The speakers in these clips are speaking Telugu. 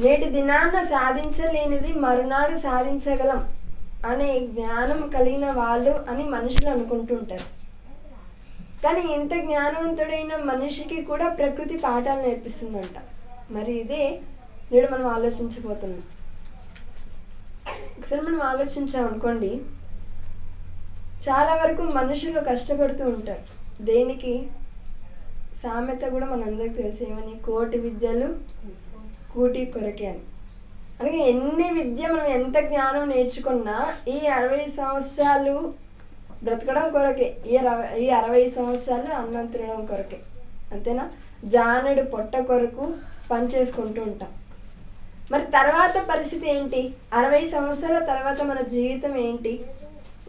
నేటి దినాన్న సాధించలేనిది మరునాడు సాధించగలం అనే జ్ఞానం కలిగిన వాళ్ళు అని మనుషులు అనుకుంటుంటారు. కానీ ఇంత జ్ఞానవంతుడైన మనిషికి కూడా ప్రకృతి పాఠాలు నేర్పిస్తుందంట. మరి ఇదే నేడు మనం ఆలోచించబోతున్నాం. ఒకసారి మనం ఆలోచించామనుకోండి, చాలా వరకు మనుషులు కష్టపడుతూ ఉంటారు. దేనికి? సామెత కూడా మనందరికీ తెలిసి ఏమని, కోటి విద్యలు కూటి కొరకే అని. అలాగే ఎన్ని విద్య మనం ఎంత జ్ఞానం నేర్చుకున్నా ఈ 60 సంవత్సరాలు బ్రతకడం కొరకే, ఈ 60 సంవత్సరాలు అన్నం తినడం కొరకే, అంతేనా? జానుడు పొట్ట కొరకు పనిచేసుకుంటూ ఉంటాం. మరి తర్వాత పరిస్థితి ఏంటి? 60 సంవత్సరాల తర్వాత మన జీవితం ఏంటి?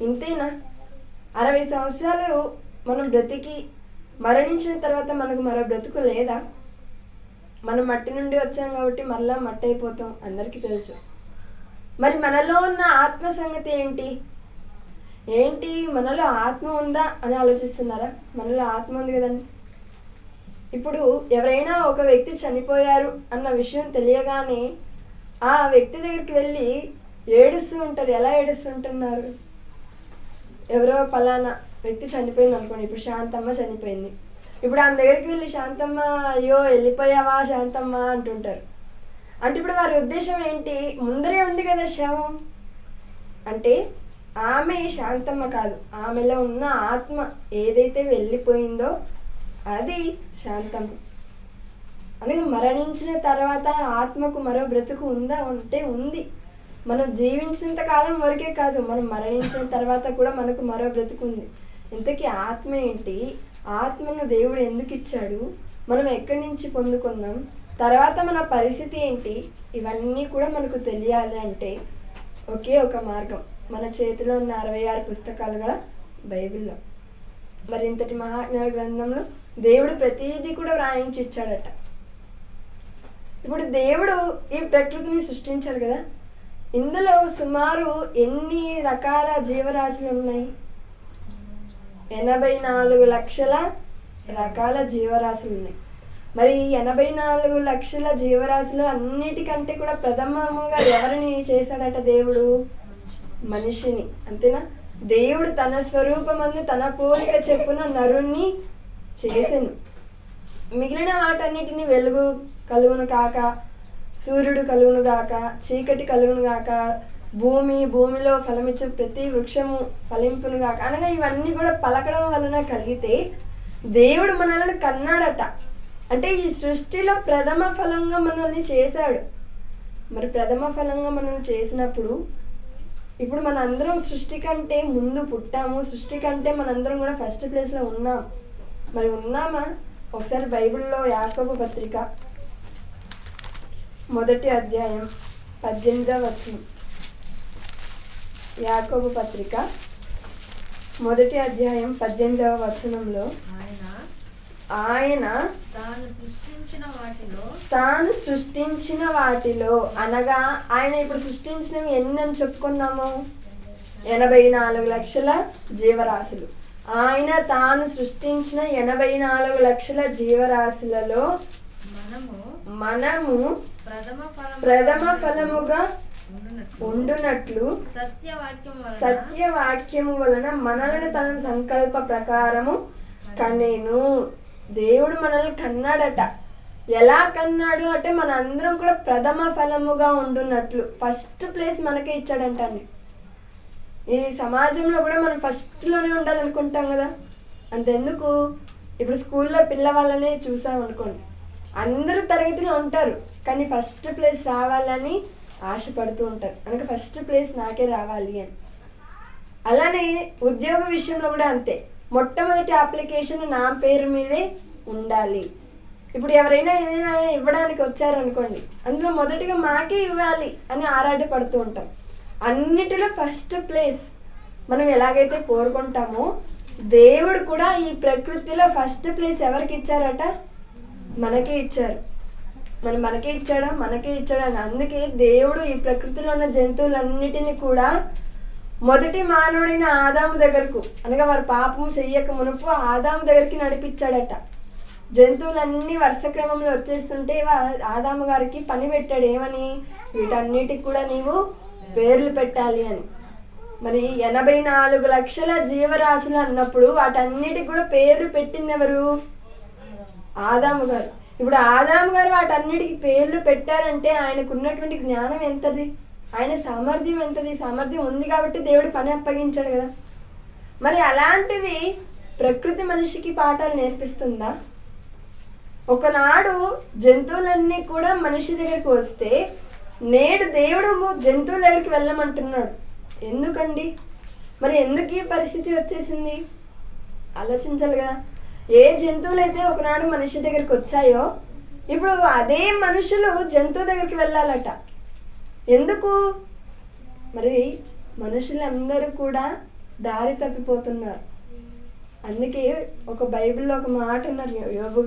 ఇంతేనా? 60 సంవత్సరాలు మనం బ్రతికి మరణించిన తర్వాత మనకు మరో బ్రతుకు లేదా? మనం మట్టి నుండి వచ్చాం కాబట్టి మళ్ళా మట్టి అయిపోతాం, అందరికీ తెలుసు. మరి మనలో ఉన్న ఆత్మ సంగతి ఏంటి? మనలో ఆత్మ ఉందా అని ఆలోచిస్తున్నారా? మనలో ఆత్మ ఉంది కదండి. ఇప్పుడు ఎవరైనా ఒక వ్యక్తి చనిపోయారు అన్న విషయం తెలియగానే ఆ వ్యక్తి దగ్గరికి వెళ్ళి ఏడుస్తూ ఉంటారు. ఎలా ఏడుస్తుంటున్నారు? ఎవరో పలానా వ్యక్తి చనిపోయింది అనుకోండి, ఇప్పుడు శాంతమ్మ చనిపోయింది. ఇప్పుడు ఆమె దగ్గరికి వెళ్ళి శాంతమ్మ అయ్యో వెళ్ళిపోయావా శాంతమ్మ అంటుంటారు. అంటే ఇప్పుడు వారి ఉద్దేశం ఏంటి? ముందరే ఉంది కదా శవం. అంటే ఆమె శాంతమ్మ కాదు, ఆమెలో ఉన్న ఆత్మ ఏదైతే వెళ్ళిపోయిందో అది శాంతమ్మ. అందుకే మరణించిన తర్వాత ఆత్మకు మరో బ్రతుకు ఉందా అంటే ఉంది. మనం జీవించినంత కాలం వరకే కాదు, మనం మరణించిన తర్వాత కూడా మనకు మరో బ్రతుకు ఉంది. ఇంతకీ ఆత్మ ఏంటి? ఆత్మను దేవుడు ఎందుకు ఇచ్చాడు? మనం ఎక్కడి నుంచి పొందుకున్నాం? తర్వాత మన పరిస్థితి ఏంటి? ఇవన్నీ కూడా మనకు తెలియాలి అంటే ఒకే ఒక మార్గం, మన చేతిలో ఉన్న 66 పుస్తకాలు గల బైబిల్లో. మరి ఇంతటి మహాజ్ఞాన గ్రంథంలో దేవుడు ప్రతిదీ కూడా వ్రాయించి ఇచ్చాడట. ఇప్పుడు దేవుడు ఈ ప్రకృతిని సృష్టించారు కదా, ఇందులో సుమారు ఎన్ని రకాల జీవరాశులు ఉన్నాయి? 84 లక్షల రకాల జీవరాశులు ఉన్నాయి. మరి 84 లక్షల జీవరాశులు అన్నిటికంటే కూడా ప్రథమముగా ఎవరిని చేశాడట దేవుడు? మనిషిని, అంతేనా? దేవుడు తన స్వరూపమందు తన పోలిక చెప్పున నరుణ్ణి చేసెను. మిగిలిన వాటన్నిటిని వెలుగు కలుగును కాక, సూర్యుడు కలుగును గాక, చీకటి కలుగును గాక, భూమిలో ఫలమిచ్చు ప్రతి వృక్షము ఫలింపును గాక అనగా ఇవన్నీ కూడా పలకడం వలన కలిగితే దేవుడు మనల్ని కన్నాడట. అంటే ఈ సృష్టిలో ప్రథమ ఫలంగా మనల్ని చేశాడు. మరి ప్రథమ ఫలంగా మనల్ని చేసినప్పుడు ఇప్పుడు మనందరం సృష్టి కంటే ముందు పుట్టాము, సృష్టి కంటే మనందరం కూడా ఫస్ట్ ప్లేస్లో ఉన్నాం. మరి ఉన్నామా? ఒకసారి బైబిల్లో యాకోబు పత్రిక 1వ అధ్యాయం 18వ వచనం. యాకోబు పత్రిక 1వ అధ్యాయం 18వ వచనంలో ఆయన తాను సృష్టించిన వాటిలో అనగా ఆయన ఇప్పుడు సృష్టించినవి ఎన్ని అని చెప్పుకున్నాము? 84 లక్షల జీవరాశులు. ఆయన తాను సృష్టించిన 84 లక్షల జీవరాశులలో మనము ప్రథమ ఫలముగా ఉండునట్లు సత్యవాక్యము వలన మనల్ని తన సంకల్ప ప్రకారము కనెను. దేవుడు మనల్ని కన్నాడట. ఎలా కన్నాడు అంటే మన అందరం కూడా ప్రథమ ఫలముగా ఉండున్నట్లు ఫస్ట్ ప్లేస్ మనకే ఇచ్చాడంటండి. ఈ సమాజంలో కూడా మనం ఫస్ట్లోనే ఉండాలనుకుంటాం కదా. అంతెందుకు, ఇప్పుడు స్కూల్లో పిల్లవాళ్ళనే చూసామనుకోండి, అందరూ తరగతిలో ఉంటారు కానీ ఫస్ట్ ప్లేస్ రావాలని ఆశపడుతూ ఉంటారు. అనగా ఫస్ట్ ప్లేస్ నాకే రావాలి అని. అలానే ఉద్యోగ విషయంలో కూడా అంతే, మొట్టమొదటి అప్లికేషన్ నా పేరు మీదే ఉండాలి. ఇప్పుడు ఎవరైనా ఏదైనా ఇవ్వడానికి వచ్చారనుకోండి, అందులో మొదటిగా మాకే ఇవ్వాలి అని ఆరాటపడుతూ ఉంటాం. అన్నిటిలో ఫస్ట్ ప్లేస్ మనం ఎలాగైతే కోరుకుంటామో దేవుడు కూడా ఈ ప్రకృతిలో ఫస్ట్ ప్లేస్ ఎవరికి ఇచ్చారట? మనకే ఇచ్చారు. మనకే ఇచ్చాడు అని. అందుకే దేవుడు ఈ ప్రకృతిలో ఉన్న జంతువులన్నిటినీ కూడా మొదటి మానవుడైన ఆదాము దగ్గరకు, అనగా వారి పాపము చెయ్యక మునుపు ఆదాము దగ్గరికి నడిపించాడట. జంతువులన్నీ వరుస క్రమంలో వచ్చేస్తుంటే ఆదాము గారికి పని పెట్టాడు, ఏమని? వీటన్నిటికి కూడా నీవు పేర్లు పెట్టాలి అని. మరి 84 లక్షల జీవరాశులు అన్నప్పుడు వాటన్నిటికి కూడా పేర్లు పెట్టింది ఎవరు? ఆదాము గారు. ఇప్పుడు ఆదాము గారు వాటన్నిటికి పేర్లు పెట్టారంటే ఆయనకు ఉన్నటువంటి జ్ఞానం ఎంతది, ఆయన సామర్థ్యం ఎంతది? సామర్థ్యం ఉంది కాబట్టి దేవుడు పని అప్పగించాడు కదా. మరి అలాంటిది ప్రకృతి మనిషికి పాఠాలు నేర్పిస్తుందా? ఒకనాడు జంతువులన్నీ కూడా మనిషి దగ్గరికి వస్తే నేడు దేవుడు జంతువుల దగ్గరికి వెళ్ళమంటున్నాడు. ఎందుకండి? మరి ఎందుకు ఈ పరిస్థితి వచ్చేసింది? ఆలోచించాలి కదా. ఏ జంతువులు అయితే ఒకనాడు మనిషి దగ్గరికి వచ్చాయో ఇప్పుడు అదే మనుషులు జంతువు దగ్గరికి వెళ్ళాలట. ఎందుకు? మరి మనుషులందరూ కూడా దారి తప్పిపోతున్నారు. అందుకే ఒక బైబిల్లో ఒక మాట ఉన్నారు, యోబు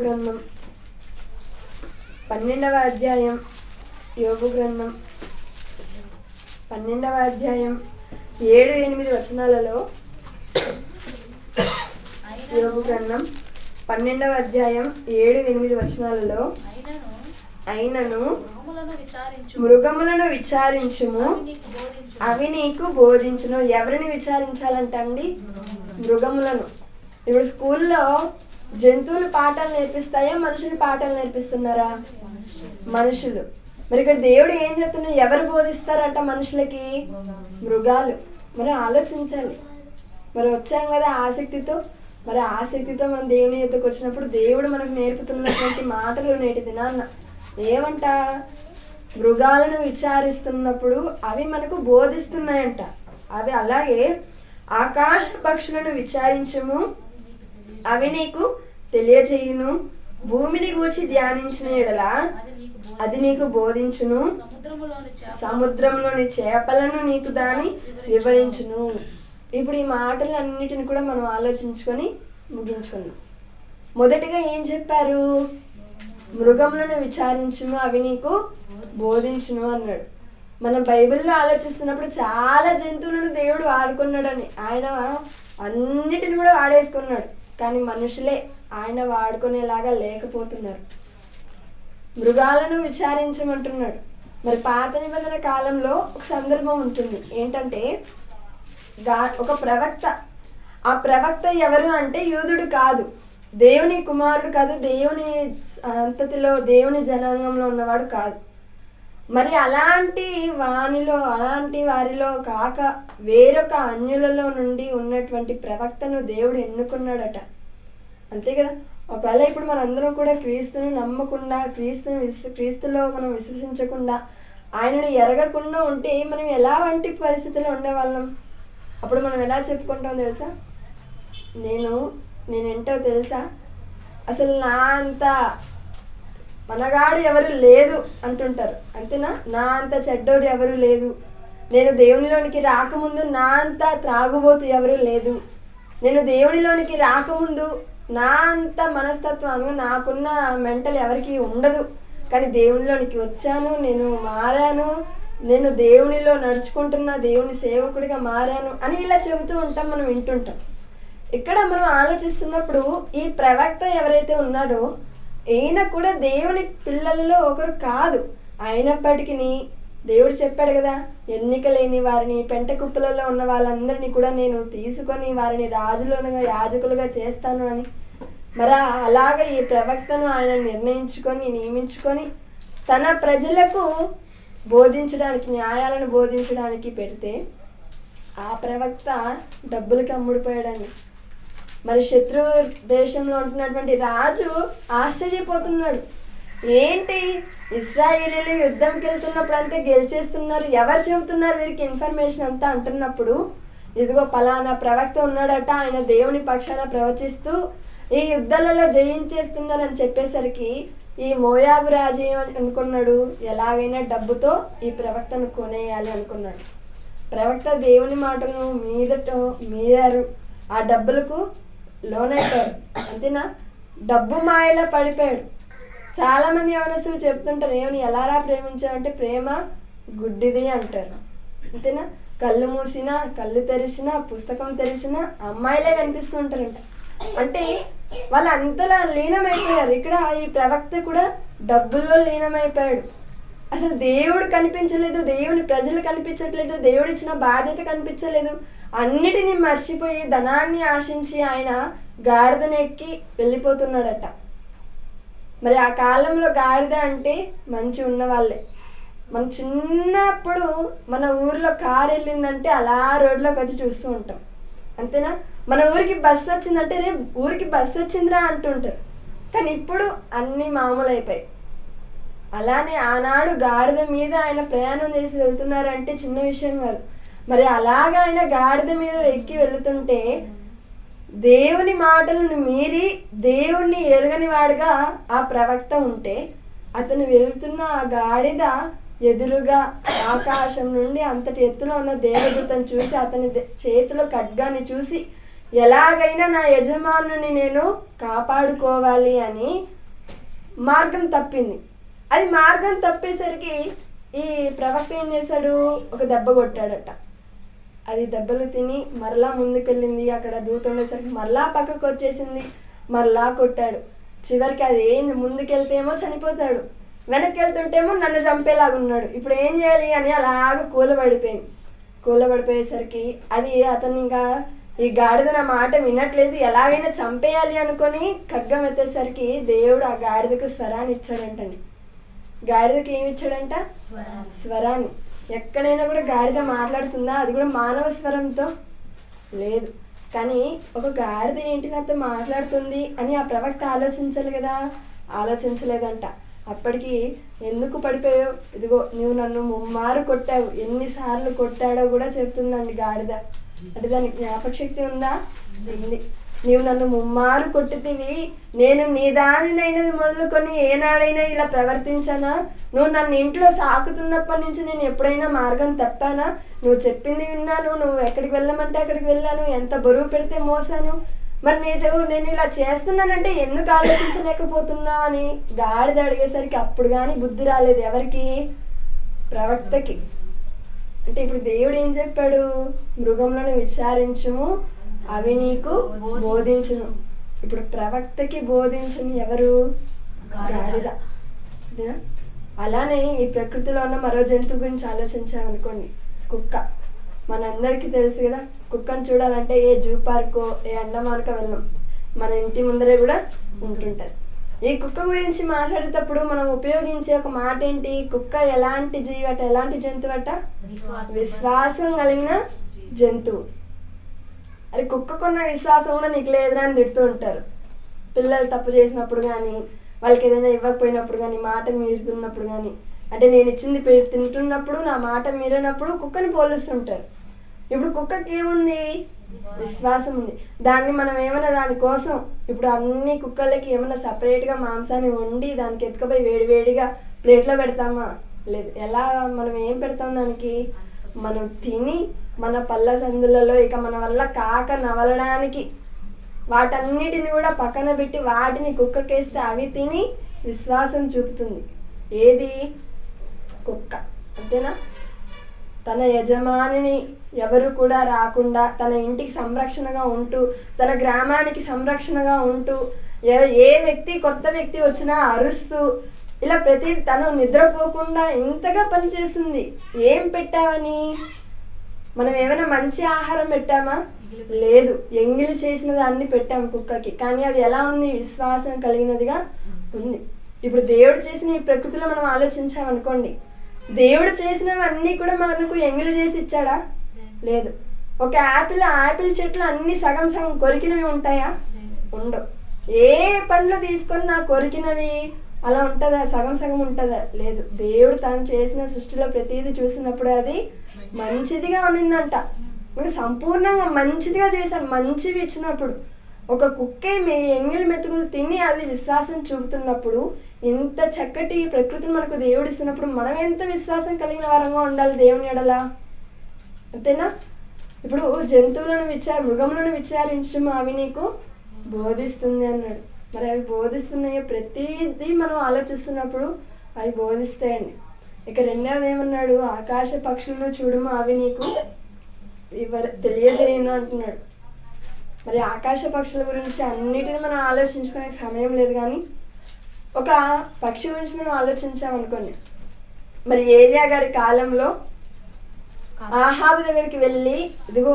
గ్రంథం 12వ అధ్యాయం, యోబు గ్రంథం 12వ అధ్యాయం 7-8 వచనాలలో, యోబు గ్రంథం 12వ అధ్యాయం 7-8 వచనాలలో, అయినను మృగములను విచారించుము, అవి నీకు బోధించును. ఎవరిని విచారించాలంటండి? మృగములను. ఇప్పుడు స్కూల్లో జంతువులు పాఠాలు నేర్పిస్తాయా, మనుషులు పాఠాలు నేర్పిస్తున్నారా? మనుషులు. మరి ఇక్కడ దేవుడు ఏం చెప్తున్నా? ఎవరు బోధిస్తారంట మనుషులకి? మృగాలు. మరి ఆలోచించాలి. మరి వచ్చాం కదా ఆసక్తితో. మరి ఆసక్తితో మనం దేవుని యొద్దకు వచ్చినప్పుడు దేవుడు మనకు నేర్పుతున్నటువంటి మాటలు నేటి దినాన్న ఏమంట? మృగాలను విచారిస్తున్నప్పుడు అవి మనకు బోధిస్తున్నాయంట. అవి అలాగే ఆకాశ పక్షులను విచారించము, అవి నీకు తెలియజేయును. భూమిని గూర్చి ధ్యానించిన ఎడల అది నీకు బోధించును. సముద్రంలోని చేపలను నీకు దాన్ని వివరించును. ఇప్పుడు ఈ మాటలన్నిటిని కూడా మనం ఆలోచించుకొని ముగించుకున్నాం. మొదటిగా ఏం చెప్పారు? మృగములను విచారించుము, అవి నీకు బోధించును అన్నాడు. మన బైబిల్లో ఆలోచిస్తున్నప్పుడు చాలా జంతువులను దేవుడు వాడుకున్నాడని, ఆయన అన్నిటిని కూడా వాడేసుకున్నాడు. కానీ మనుషులే ఆయన వాడుకునేలాగా లేకపోతున్నారు. మృగాలను విచారించమంటున్నాడు. మరి పాత నిబంధన కాలంలో ఒక సందర్భం ఉంటుంది. ఏంటంటే ఒక ప్రవక్త. ఆ ప్రవక్త ఎవరు అంటే యూదుడు కాదు, దేవుని కుమారుడు కాదు, దేవుని అంతటిలో దేవుని జనాంగంలో ఉన్నవాడు కాదు. మరి అలాంటి వారిలో కాక వేరొక అన్యులలో నుండి ఉన్నటువంటి ప్రవక్తను దేవుడు ఎన్నుకున్నాడట. అంతే కదా. ఒకవేళ ఇప్పుడు మనందరం కూడా క్రీస్తుని నమ్మకుండా, క్రీస్తులో మనం విశ్వసించకుండా, ఆయనను ఎరగకుండా ఉంటే మనం ఎలాంటి పరిస్థితుల్లో ఉండేవాళ్ళం? అప్పుడు మనం ఎలా చెప్పుకుంటాం తెలుసా? నేనేంటో తెలుసా, అసలు నా అంత మనగాడు ఎవరు లేదు అంటుంటారు. అంతేనా? నా అంత చెడ్డోడు ఎవరు లేదు, నేను దేవునిలోనికి రాకముందు నా అంత త్రాగుబోతు ఎవరు లేదు, నేను దేవునిలోనికి రాకముందు నా అంత మనస్తత్వాన్ని నాకున్న మెంటల్ ఎవరికి ఉండదు, కానీ దేవునిలోనికి వచ్చాను, నేను మారాను, నేను దేవునిలో నడుచుకుంటున్నా, దేవుని సేవకుడిగా మారాను అని ఇలా చెబుతూ ఉంటాం, మనం వింటుంటాం. ఇక్కడ మనం ఆలోచిస్తున్నప్పుడు ఈ ప్రవక్త ఎవరైతే ఉన్నాడో ఈయన కూడా దేవుని పిల్లలలో ఒకరు కాదు. అయినప్పటికీ దేవుడు చెప్పాడు కదా, ఎన్నిక లేని వారిని, పెంట కుప్పలలో ఉన్న వాళ్ళందరినీ కూడా నేను తీసుకొని వారిని రాజులుగా యాజకులుగా చేస్తాను అని. మరి అలాగే ఈ ప్రవక్తను ఆయన నియమించుకొని తన ప్రజలకు బోధించడానికి, న్యాయాలను బోధించడానికి పెడితే ఆ ప్రవక్త డబ్బులకి అమ్ముడిపోయాడని. మరి శత్రు దేశంలో ఉంటున్నటువంటి రాజు ఆశ్చర్యపోతున్నాడు. ఏంటి, ఇశ్రాయేలీలు యుద్ధంకి వెళ్తున్నప్పుడు అంతా గెలిచేస్తున్నారు, ఎవరు చెబుతున్నారు వీరికి ఇన్ఫర్మేషన్ అంతా అంటున్నప్పుడు, ఇదిగో పలానా ప్రవక్త ఉన్నాడట, ఆయన దేవుని పక్షాన ప్రవచిస్తూ ఈ యుద్ధాలలో జయించేస్తుందని చెప్పేసరికి ఈ మోయాబు రాజు అనుకున్నాడు, ఎలాగైనా డబ్బుతో ఈ ప్రవక్తను కొనేయాలి అనుకున్నాడు. ప్రవక్త దేవుని మాటను మీరారు, ఆ డబ్బులకు లోనైపోయాడు. అంతేనా? డబ్బు మాయలా పడిపోయాడు. చాలామంది యవనస్తులు చెప్తుంటారు, ఏమని ఎలారా ప్రేమించారంటే ప్రేమ గుడ్డిది అంటారు. అంతేనా? కళ్ళు మూసినా, కళ్ళు తెరిచినా, పుస్తకం తెరిచినా అమ్మాయిలే కనిపిస్తూ ఉంటారంట. అంటే వాళ్ళు అంతలా లీనమైపోయారు. ఇక్కడ ఈ ప్రవక్త కూడా డబ్బుల్లో లీనమైపోయాడు. అసలు దేవుడు కనిపించలేదు, దేవుని ప్రజలు కనిపించట్లేదు, దేవుడు ఇచ్చిన బాధ్యత కనిపించలేదు. అన్నిటినీ మర్చిపోయి ధనాన్ని ఆశించి ఆయన గాడిదను ఎక్కి వెళ్ళిపోతున్నాడట. మరి ఆ కాలంలో గాడిద అంటే మంచి ఉన్న వాళ్ళే. మన చిన్నప్పుడు మన ఊరిలో కారు వెళ్ళిందంటే అలా రోడ్లోకి వచ్చి చూస్తూ ఉంటాం, అంతేనా? మన ఊరికి బస్సు వచ్చిందంటే రే ఊరికి బస్సు వచ్చిందిరా అంటుంటారు. కానీ ఇప్పుడు అన్నీ మామూలు అయిపోయాయి. అలానే ఆనాడు గాడిద మీద ఆయన ప్రయాణం చేసి వెళ్తున్నారంటే చిన్న విషయం కాదు. మరి అలాగా ఆయన గాడిద మీద ఎక్కి వెళుతుంటే దేవుని మాటలను మీరి దేవుణ్ణి ఎరగని వాడుగా ఆ ప్రవక్త ఉంటే, అతను వెళుతున్న ఆ గాడిద ఎదురుగా ఆకాశం నుండి అంతటి ఎత్తులో ఉన్న దేవదూతను చూసి అతని చేతిలో ఖడ్గాన్ని చూసి ఎలాగైనా నా యజమానుని నేను కాపాడుకోవాలి అని మార్గం తప్పింది. అది మార్గం తప్పేసరికి ఈ ప్రవక్త ఏం చేశాడు, ఒక దెబ్బ కొట్టాడట. అది దెబ్బలు తిని మరలా ముందుకెళ్ళింది. అక్కడ దూత ఉండేసరికి మరలా పక్కకు వచ్చేసింది, మరలా కొట్టాడు. చివరికి అది ముందుకెళ్తేమో చనిపోతాడు, వెనక్కి వెళ్తుంటేమో నన్ను చంపేలాగున్నాడు. ఇప్పుడు ఏం చేయాలి అని అలాగ కూలబడిపోయింది. కూలబడిపోయేసరికి అది అతను ఇంకా ఈ గాడిద నా మాట వినట్లేదు, ఎలాగైనా చంపేయాలి అనుకొని ఖడ్గం ఎత్తేసరికి దేవుడు ఆ గాడిదకు స్వరాన్ని ఇచ్చాడంటండి. గాడిదకి ఏమి ఇచ్చాడంట? స్వరాన్ని. ఎక్కడైనా కూడా గాడిద మాట్లాడుతుందా? అది కూడా మానవ స్వరంతో లేదు. కానీ ఒక గాడిద ఏంటి నాతో మాట్లాడుతుంది అని ఆ ప్రవక్త ఆలోచించాలి కదా, ఆలోచించలేదంట. అప్పటికి ఎందుకు పడిపోయావు, ఇదిగో నువ్వు నన్ను ముమ్మారు కొట్టావు, ఎన్నిసార్లు కొట్టాడో కూడా చెప్తుందండి గాడిద. అంటే దానికి జ్ఞాపకశక్తి ఉందా? ఉంది. నీవు నన్ను ముమ్మారు కొట్టితివి, నేను నీ దానినైనది మొదలుకొని ఏనాడైనా ఇలా ప్రవర్తించానా? నువ్వు నన్ను ఇంట్లో సాకుతున్నప్పటి నుంచి నేను ఎప్పుడైనా మార్గం తప్పానా? నువ్వు చెప్పింది విన్నాను, నువ్వు ఎక్కడికి వెళ్ళమంటే అక్కడికి వెళ్ళాను, ఎంత బరువు పెడితే మోసాను. మరి నేను ఇలా చేస్తున్నానంటే ఎందుకు ఆలోచించలేకపోతున్నావు అని గాడిద అడిగేసరికి అప్పుడు కానీ బుద్ధి రాలేదు. ఎవరికి? ప్రవక్తకి. అంటే ఇప్పుడు దేవుడు ఏం చెప్పాడు? మృగంలోనే విచారించుము, అవి నీకు బోధించును. ఇప్పుడు ప్రవక్తకి బోధించును ఎవరు? గాడిద. అలానే ఈ ప్రకృతిలో ఉన్న మరో జంతువు గురించి ఆలోచించామనుకోండి, కుక్క. మనందరికీ తెలుసు కదా, కుక్కను చూడాలంటే ఏ జూ పార్కో ఏ అండమానకో వెళ్ళాం, మన ఇంటి ముందరే కూడా ఉంటుంటుంది. ఈ కుక్క గురించి మాట్లాడేటప్పుడు మనం ఉపయోగించే ఒక మాట ఏంటి? కుక్క ఎలాంటి జీవట, ఎలాంటి జంతువట? విశ్వాసం కలిగిన జంతువు. అరే కుక్కకున్న విశ్వాసం కూడా నీకు లేదురా అని తిడుతూ ఉంటారు పిల్లలు తప్పు చేసినప్పుడు కానీ, వాళ్ళకి ఏదైనా ఇవ్వకపోయినప్పుడు కానీ, మాట మీరుతున్నప్పుడు కానీ. అంటే నేను ఇచ్చింది తింటున్నప్పుడు నా మాట మీరినప్పుడు కుక్కని పోలుస్తుంటారు. ఇప్పుడు కుక్కకి ఏముంది? విశ్వాసం ఉంది. దాన్ని మనం ఏమైనా దానికోసం ఇప్పుడు అన్ని కుక్కలకి ఏమైనా సపరేట్గా మాంసాన్ని వండి దానికి ఎత్తుకుపోయి వేడివేడిగా ప్లేట్లో పెడతామా? లేదు. ఎలా మనం ఏం పెడతాం దానికి? మనం తిని మన పళ్ళ సందులలో ఇక మన వల్ల కాక నవలడానికి వాటన్నిటిని కూడా పక్కన పెట్టి వాటిని కుక్కకేస్తే అవి తిని విశ్వాసం చూపుతుంది. ఏది? కుక్క. అంతేనా? తన యజమానిని ఎవరు కూడా రాకుండా తన ఇంటికి సంరక్షణగా ఉంటూ, తన గ్రామానికి సంరక్షణగా ఉంటూ, ఏ వ్యక్తి కొత్త వ్యక్తి వచ్చినా అరుస్తూ, ఇలా ప్రతి తను నిద్రపోకుండా ఇంతగా పనిచేస్తుంది. ఏం పెట్టావని? మనం ఏమైనా మంచి ఆహారం పెట్టామా? లేదు. ఎంగిలి చేసిన దాన్ని పెట్టాము కుక్కకి, కానీ అది ఎలా ఉంది? విశ్వాసం కలిగినదిగా ఉంది. ఇప్పుడు దేవుడు చేసిన ఈ ప్రకృతిలో మనం ఆలోచించామనుకోండి, దేవుడు చేసినవన్నీ కూడా మనకు ఎంగిలి చేసి ఇచ్చాడా? లేదు. ఒక ఆపిల్ చెట్లు అన్ని సగం సగం కొరికినవి ఉంటాయా? ఉండవు. ఏ పండ్లు తీసుకొని నా కొరికినవి అలా ఉంటుందా? సగం సగం ఉంటుందా? లేదు. దేవుడు తను చేసిన సృష్టిలో ప్రతిదీ చూసినప్పుడు అది మంచిదిగా ఉన్నిందంట. ఇంకా సంపూర్ణంగా మంచిదిగా చేశాడు. మంచివి ఇచ్చినప్పుడు ఒక కుక్కే ఎంగిలి మెతుకులు తిని అది విశ్వాసం చూపుతున్నప్పుడు, ఇంత చక్కటి ప్రకృతిని మనకు దేవుడు ఇస్తున్నప్పుడు మనం ఎంత విశ్వాసం కలిగిన వారంగా ఉండాలి దేవుని ఎడల. అంతేనా? ఇప్పుడు జంతువులను మృగములను విచారించడం అవి నీకు బోధిస్తుంది అన్నాడు. మరి అవి బోధిస్తున్నాయో ప్రతిదీ మనం ఆలోచిస్తున్నప్పుడు అవి బోధిస్తాయండి. ఇక రెండవది ఏమన్నాడు? ఆకాశ పక్షులను చూడము, అవి నీకు తెలియజేయను అంటున్నాడు. మరి ఆకాశ పక్షుల గురించి అన్నిటిని మనం ఆలోచించుకునే సమయం లేదు, కానీ ఒక పక్షి గురించి మనం ఆలోచించామనుకోండి. మరి ఏలియా గారి కాలంలో ఆహాబు దగ్గరికి వెళ్ళి, ఇదిగో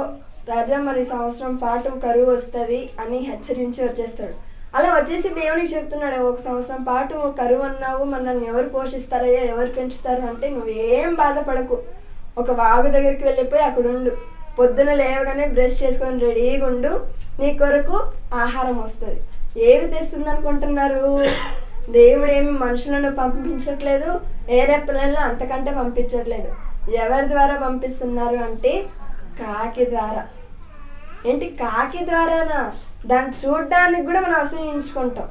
రాజా మరి సంవత్సరం పాటు కరువు వస్తుంది అని హెచ్చరించి వచ్చేస్తాడు. అలా వచ్చేసి దేవునికి చెప్తున్నాడు, ఒక సంవత్సరం పాటు కరువు అన్నావు, మరి నన్ను ఎవరు పోషిస్తారయ్యా, ఎవరు పెంచుతారు అంటే, నువ్వేం బాధపడకు, ఒక వాగు దగ్గరికి వెళ్ళిపోయి అక్కడ ఉండు, పొద్దున లేవగానే బ్రష్ చేసుకొని రెడీగా ఉండు, నీ కొరకు ఆహారం వస్తుంది. ఏవి తెస్తుంది అనుకుంటున్నారు? దేవుడు ఏమి మనుషులను పంపించట్లేదు, ఏరెప్పలను అంతకంటే పంపించట్లేదు. ఎవరి ద్వారా పంపిస్తున్నారు అంటే కాకి ద్వారా. ఏంటి కాకి ద్వారానా? దాన్ని చూడ్డానికి కూడా మనం అసహించుకుంటాం,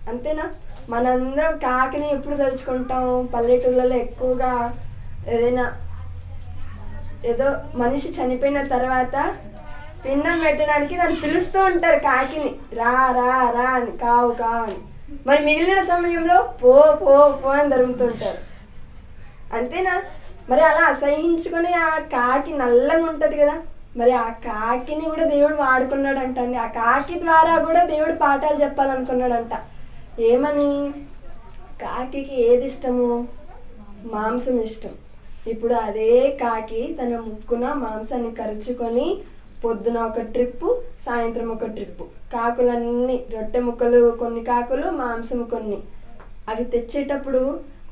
అంతేనా? మనందరం కాకిని ఎప్పుడు తలుచుకుంటాం? పల్లెటూళ్ళలో ఎక్కువగా ఏదైనా ఏదో మనిషి చనిపోయిన తర్వాత పిండం పెట్టడానికి దాన్ని పిలుస్తూ ఉంటారు కాకిని, రా రా రా అని, కావు కావు అని. మరి మిగిలిన సమయంలో పో పో పో అని తరుముతుంటారు, అంతేనా? మరి అలా అసహించుకొని ఆ కాకి నల్లగా ఉంటుంది కదా, మరి ఆ కాకిని కూడా దేవుడు వాడుకున్నాడంట అండి. ఆ కాకి ద్వారా కూడా దేవుడు పాఠాలు చెప్పాలనుకున్నాడంట. ఏమని? కాకి ఏది ఇష్టము? మాంసం ఇష్టం. ఇప్పుడు అదే కాకి తన ముక్కున మాంసాన్ని కరుచుకొని పొద్దున ఒక ట్రిప్పు, సాయంత్రం ఒక ట్రిప్పు, కాకులన్నీ రొట్టె ముక్కలు కొన్ని, కాకులు మాంసం కొన్ని. అవి తెచ్చేటప్పుడు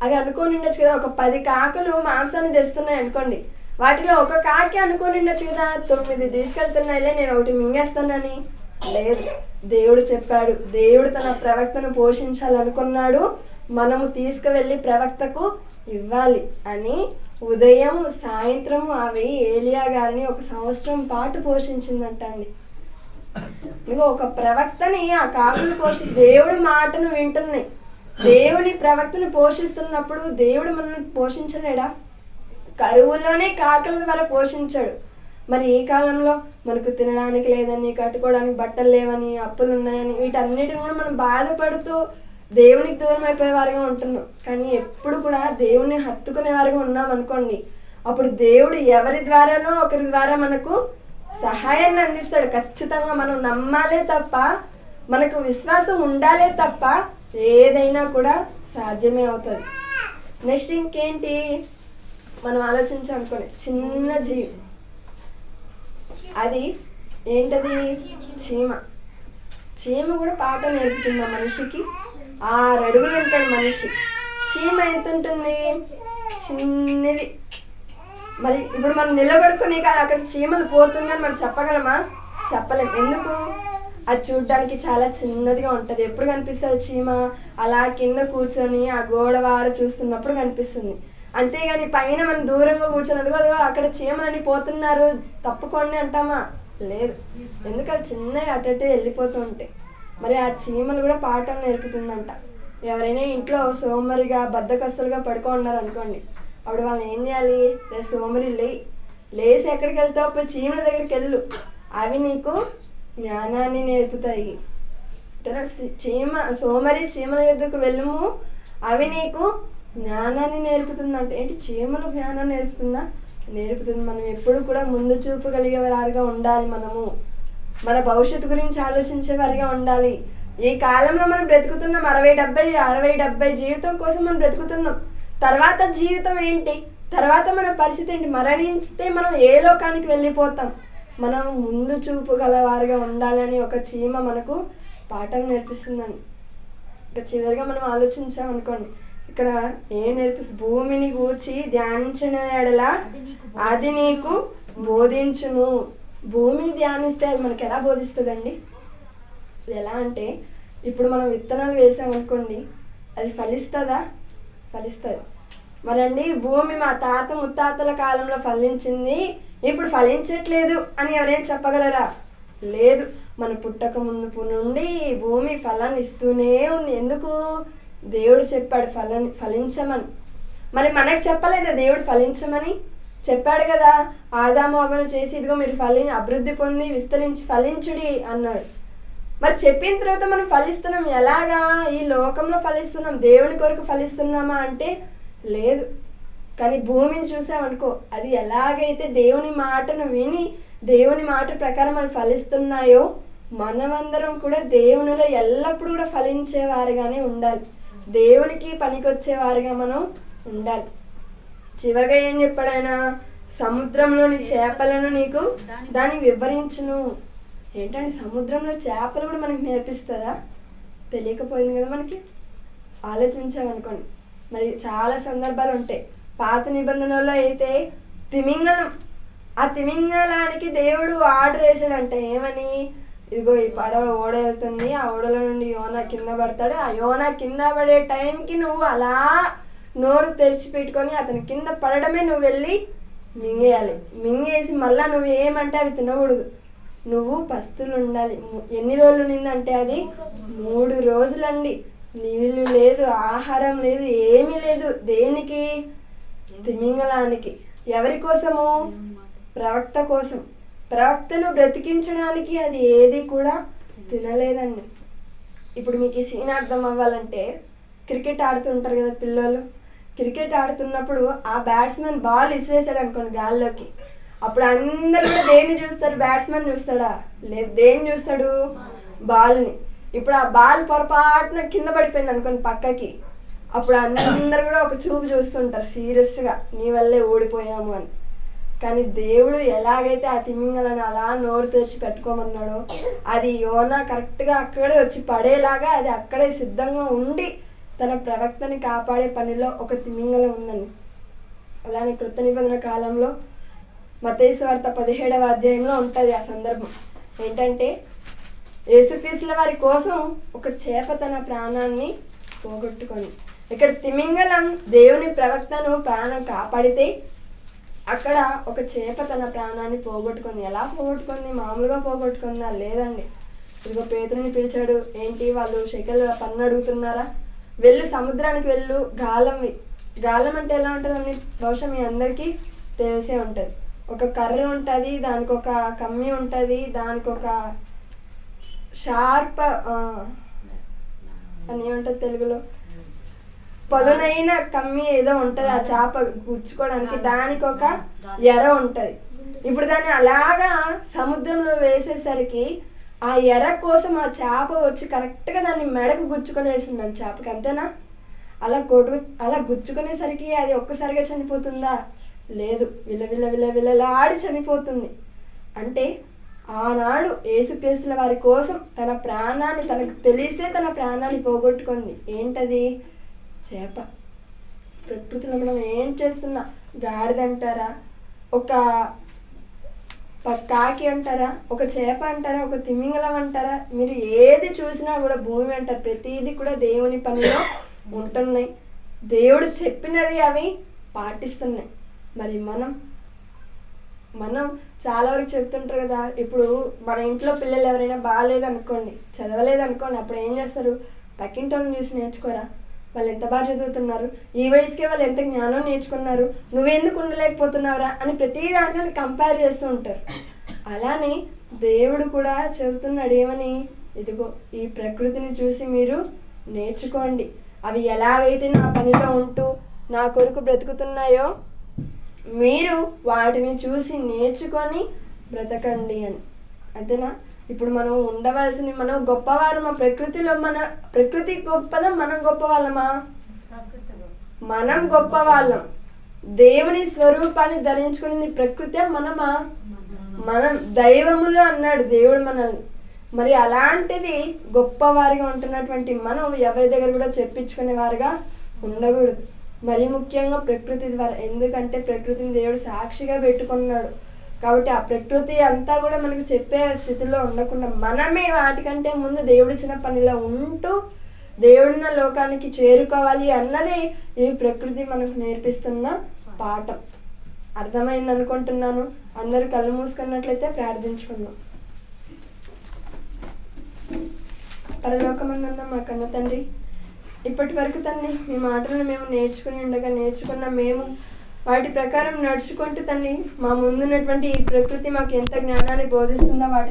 అవి అనుకోని ఉండొచ్చు కదా, ఒక 10 కాకులు మాంసాన్ని తెస్తున్నాయి అనుకోండి, వాటిలో ఒక కాకి అనుకోని ఉండొచ్చు కదా, 9 తీసుకెళ్తున్నాయిలే, నేను ఒకటి మింగేస్తానని. లేదు, దేవుడు చెప్పాడు, దేవుడు తన ప్రవక్తను పోషించాలనుకున్నాడు, మనము తీసుకువెళ్ళి ప్రవక్తకు ఇవ్వాలి అని ఉదయం సాయంత్రము అవి ఏలియా గారిని ఒక సంవత్సరం పాటు పోషించిందంట అండి. ఇంకో ఒక ప్రవక్తని ఆ కాకులు దేవుడి మాటను వింటున్నాయి. దేవుని ప్రవక్తను పోషిస్తున్నప్పుడు దేవుడు మనల్ని పోషించలేడా? కరువులోనే కాకుల ద్వారా పోషించాడు. మరి ఈ కాలంలో మనకు తినడానికి లేదని, కట్టుకోవడానికి బట్టలు లేవని, అప్పులు ఉన్నాయని, వీటన్నిటిని కూడా మనం బాధపడుతూ దేవునికి దూరం అయిపోయే వారిగా ఉంటున్నాం. కానీ ఎప్పుడు కూడా దేవుణ్ణి హత్తుకునే వారిగా ఉన్నాం అనుకోండి, అప్పుడు దేవుడు ఎవరి ద్వారానో ఒకరి ద్వారా మనకు సహాయాన్ని అందిస్తాడు. ఖచ్చితంగా మనం నమ్మాలే తప్ప, మనకు విశ్వాసం ఉండాలే తప్ప ఏదైనా కూడా సాధ్యమే అవుతుంది. నెక్స్ట్ ఇంకేంటి మనం ఆలోచించాలనుకోండి, చిన్న జీవి, అది ఏంటది? చీమ. చీమ కూడా పాట నేర్పుతుందా మనిషికి? 6 అడుగులు ఉంటాడు మనిషి, చీమ ఎంత ఉంటుంది? చిన్నది. మరి ఇప్పుడు మనం నిలబడుకుని అక్కడ చీమలు పోతుందని మనం చెప్పగలమా? చెప్పలేం. ఎందుకు? అది చూడ్డానికి చాలా చిన్నదిగా ఉంటుంది. ఎప్పుడు కనిపిస్తుంది చీమ? అలా కింద కూర్చొని ఆ గోడవారు చూస్తున్నప్పుడు కనిపిస్తుంది. అంతేగాని పైన మనం దూరంగా కూర్చొని అదిగో అక్కడ చీమలని పోతున్నారు తప్పుకోండి అంటామా? లేదు. ఎందుకు? అది చిన్నవి అటు వెళ్ళిపోతూ ఉంటాయి. మరి ఆ చీమలు కూడా పాఠాలు నేర్పుతుందంట. ఎవరైనా ఇంట్లో సోమరిగా బద్ధకస్తులుగా పడుకున్నారు అనుకోండి, అప్పుడు వాళ్ళని ఏం చేయాలి? సోమరి లేసి ఎక్కడికి వెళ్తావు? పోయి చీమల దగ్గరికి వెళ్ళు, అవి నీకు జ్ఞానాన్ని నేర్పుతాయి. సోమరి చీమల ఎద్దుకు వెళ్ళము, అవి నీకు జ్ఞానాన్ని నేర్పుతుందంట. ఏంటి? చీమలు జ్ఞానాన్ని నేర్పుతుందా? నేర్పుతుంది. మనం ఎప్పుడు కూడా ముందు చూపు కలిగే వారిగా ఉండాలి. మనము మన భవిష్యత్తు గురించి ఆలోచించే వారిగా ఉండాలి. ఈ కాలంలో మనం బ్రతుకుతున్నాం 60-70 జీవితం కోసం మనం బ్రతుకుతున్నాం. తర్వాత జీవితం ఏంటి? తర్వాత మన పరిస్థితి ఏంటి? మరణిస్తే మనం ఏ లోకానికి వెళ్ళిపోతాం? మనం ముందు చూపు గలవారుగా ఉండాలని ఒక చీమ మనకు పాఠం నేర్పిస్తుందండి. ఇక చివరిగా మనం ఆలోచించామనుకోండి, ఇక్కడ ఏం నేర్పిస్తుంది? భూమిని గూర్చి ధ్యానించిన ఎడల అది నీకు బోధించును. భూమిని ధ్యానిస్తే అది మనకి ఎలా బోధిస్తుందండి? ఎలా అంటే, ఇప్పుడు మనం విత్తనాలు వేసామనుకోండి, అది ఫలిస్తుందా? ఫలిస్తుంది. మరండి భూమి మా తాత ముత్తాతల కాలంలో ఫలించింది, ఇప్పుడు ఫలించట్లేదు అని ఎవరైనా చెప్పగలరా? లేదు. మన పుట్టక ముందు నుండి భూమి ఫలాన్ని ఇస్తూనే ఉంది. ఎందుకు? దేవుడు చెప్పాడు ఫలించమని. మరి మనకు చెప్పలేదా దేవుడు ఫలించమని? చెప్పాడు కదా, ఆదాము అవ్వను చేసి ఇదిగో మీరు అభివృద్ధి పొంది విస్తరించి ఫలించుడి అన్నాడు. మరి చెప్పిన తర్వాత మనం ఫలిస్తున్నాం. ఎలాగా? ఈ లోకంలో ఫలిస్తున్నాం. దేవుని కొరకు ఫలిస్తున్నామా అంటే లేదు. కానీ భూమిని చూసామనుకో, అది ఎలాగైతే దేవుని మాటను విని దేవుని మాట ప్రకారం అవి ఫలిస్తున్నాయో, మనమందరం కూడా దేవునిలో ఎల్లప్పుడూ కూడా ఫలించేవారుగానే ఉండాలి. దేవునికి పనికొచ్చేవారుగా మనం ఉండాలి. చివరిగా ఏం చెప్పాడు ఆయన? సముద్రంలోని చేపలను నీకు దాన్ని వివరించును. ఏంటంటే సముద్రంలో చేపలు కూడా మనకి నేర్పిస్తుందా? తెలియకపోయింది కదా మనకి. ఆలోచించామనుకోండి, మరి చాలా సందర్భాలు ఉంటాయి. పాత నిబంధనలో అయితే తిమింగలం, ఆ తిమింగలానికి దేవుడు ఆర్డర్ వేసాడంటే ఏమని? ఇదిగో ఈ పడవ ఓడ వెళ్తుంది, ఆ ఓడలో నుండి యోనా కింద పడతాడు, ఆ యోనా కింద పడే టైంకి నువ్వు అలా నోరు తెరిచి పెట్టుకొని అతని కింద పడడమే నువ్వు వెళ్ళి మింగేయాలి. మింగేసి మళ్ళీ నువ్వు ఏమంటే అవి తినకూడదు, నువ్వు పస్తులు ఉండాలి. ఎన్ని రోజులు నిందంటే అది 3 రోజులండి. నీళ్ళు లేదు, ఆహారం లేదు, ఏమీ లేదు. దేనికి? తిమింగలానికి. ఎవరి కోసము? ప్రవక్త కోసం. ప్రవక్తను బ్రతికించడానికి అది ఏది కూడా తినలేదండి. ఇప్పుడు మీకు ఈ సీన్ అర్థం అవ్వాలంటే, క్రికెట్ ఆడుతుంటారు కదా పిల్లలు. క్రికెట్ ఆడుతున్నప్పుడు ఆ బ్యాట్స్మెన్ బాల్ ఇసిరేసాడు అనుకోండి గాల్లోకి, అప్పుడు అందరూ కూడా దేన్ని చూస్తారు? బ్యాట్స్మెన్ చూస్తాడా? లేదు, దేన్ని చూస్తాడు? బాల్ని. ఇప్పుడు ఆ బాల్ పొరపాటున కింద పడిపోయింది అనుకోండి పక్కకి, అప్పుడు అందరూ కూడా ఒక చూపు చూస్తుంటారు సీరియస్గా, నీ వల్లే ఓడిపోయాము అని. కానీ దేవుడు ఎలాగైతే ఆ తిమింగలను అలా నోరు తెరిచి పెట్టుకోమన్నాడో, అది యోనా కరెక్ట్గా అక్కడే వచ్చి పడేలాగా అది అక్కడే సిద్ధంగా ఉండి తన ప్రవక్తని కాపాడే పనిలో ఒక తిమింగలం ఉందండి. అలానే కృత నిబంధన కాలంలో మత్తయి సువార్త 17వ అధ్యాయంలో ఉంటుంది ఆ సందర్భం. ఏంటంటే యేసుక్రీస్తుల వారి కోసం ఒక చేప తన ప్రాణాన్ని పోగొట్టుకుంది. ఇక్కడ తిమింగలం దేవుని ప్రవక్తను ప్రాణం కాపాడితే, అక్కడ ఒక చేప తన ప్రాణాన్ని పోగొట్టుకుంది. ఎలా పోగొట్టుకుంది? మామూలుగా పోగొట్టుకుందా? లేదండి. ఇదిగో పేతురుని పిలిచాడు. ఏంటి వాళ్ళు షెకెల్ పన్ను అడుగుతున్నారా? వెళ్ళు, సముద్రానికి వెళ్ళు, గాలంవి. గాలం అంటే ఎలా ఉంటుందండి? బహుశా మీ అందరికీ తెలిసే ఉంటుంది. ఒక కర్ర ఉంటుంది, దానికి ఒక కమ్మి ఉంటుంది, దానికి ఒక షార్ప్ అని ఏమంటుంది తెలుగులో, పదునైన కమ్మి ఏదో ఉంటుంది ఆ చేప గుచ్చుకోవడానికి, దానికి ఒక ఎర ఉంటుంది. ఇప్పుడు దాన్ని అలాగా సముద్రంలో వేసేసరికి ఆ ఎర కోసం ఆ చేప వచ్చి కరెక్ట్గా దాన్ని మెడకు గుచ్చుకొనేసిందండి చేపకి. అంతేనా? అలా గుచ్చుకునేసరికి అది ఒక్కసారిగా చనిపోతుందా? లేదు, విలవిలలాడి చనిపోతుంది. అంటే ఆనాడు యేసుక్రీస్తుల వారి కోసం తన ప్రాణాన్ని, తనకు తెలిసే తన ప్రాణాన్ని పోగొట్టుకుంది. ఏంటది? చేప. ప్రకృతిలో మనం ఏం చేస్తున్నా, గాడిద అంటారా, ఒక కాకి అంటారా, ఒక చేప అంటారా, ఒక తిమింగలం అంటారా, మీరు ఏది చూసినా కూడా భూమి అంటారు. ప్రతిదీ కూడా దేవుని పనిలో ఉంటున్నాయి. దేవుడు చెప్పినది అవి పాటిస్తున్నాయి. మరి మనం చాలా వరకు చెప్తుంటారు కదా. ఇప్పుడు మన ఇంట్లో పిల్లలు ఎవరైనా బాగాలేదనుకోండి, చదవలేదనుకోండి, అప్పుడు ఏం చేస్తారు? పక్కింటి వాళ్ళని చూసి నేర్చుకోరా, వాళ్ళు ఎంత బాగా చదువుతున్నారు, ఈ వయసుకే వాళ్ళు ఎంత జ్ఞానం నేర్చుకున్నారు, నువ్వెందుకు ఉండలేకపోతున్నావురా అని ప్రతి దాంట్లో కంపేర్ చేస్తూ ఉంటారు. అలానే దేవుడు కూడా చెబుతున్నాడు ఏమని? ఇదిగో ఈ ప్రకృతిని చూసి మీరు నేర్చుకోండి, అవి ఎలాగైతే నా పనిలో ఉంటూ నా కొరకు బ్రతుకుతున్నాయో మీరు వాటిని చూసి నేర్చుకొని బ్రతకండి అని. అంతేనా? ఇప్పుడు మనం ఉండవలసిన, మనం గొప్పవారు మా ప్రకృతిలో, మన ప్రకృతి గొప్పదా, మనం గొప్పవాళ్ళమా? మనం గొప్పవాళ్ళం. దేవుని స్వరూపాన్ని ధరించుకునేది ప్రకృతి, మనమా? మనం దైవములు అన్నాడు దేవుడు మనల్ని. మరి అలాంటిది గొప్పవారిగా ఉంటున్నటువంటి మనం ఎవరి దగ్గర కూడా చెప్పించుకునే వారుగా ఉండకూడదు. మరి ముఖ్యంగా ప్రకృతి ద్వారా. ఎందుకంటే ప్రకృతిని దేవుడు సాక్షిగా పెట్టుకున్నాడు కాబట్టి ఆ ప్రకృతి అంతా కూడా మనకు చెప్పే స్థితిలో ఉండకుండా మనమే వాటికంటే ముందు దేవుడిచ్చిన పనిలో ఉంటూ దేవుడిన లోకానికి చేరుకోవాలి అన్నది ఈ ప్రకృతి మనకు నేర్పిస్తున్న పాఠం. అర్థమైంది అనుకుంటున్నాను. అందరూ కళ్ళు మూసుకున్నట్లయితే ప్రార్థించుకుందాం. పరలోకమందున్న మా కన్న తండ్రి, ఇప్పటి వరకు తండ్రి మీ మాటలను మేము నేర్చుకున్న మేము వాటి ప్రకారం నడుచుకుంటూ తండ్రి మా ముందున్నటువంటి ఈ ప్రకృతి మాకు ఎంత జ్ఞానాన్ని బోధిస్తుందో వాటిని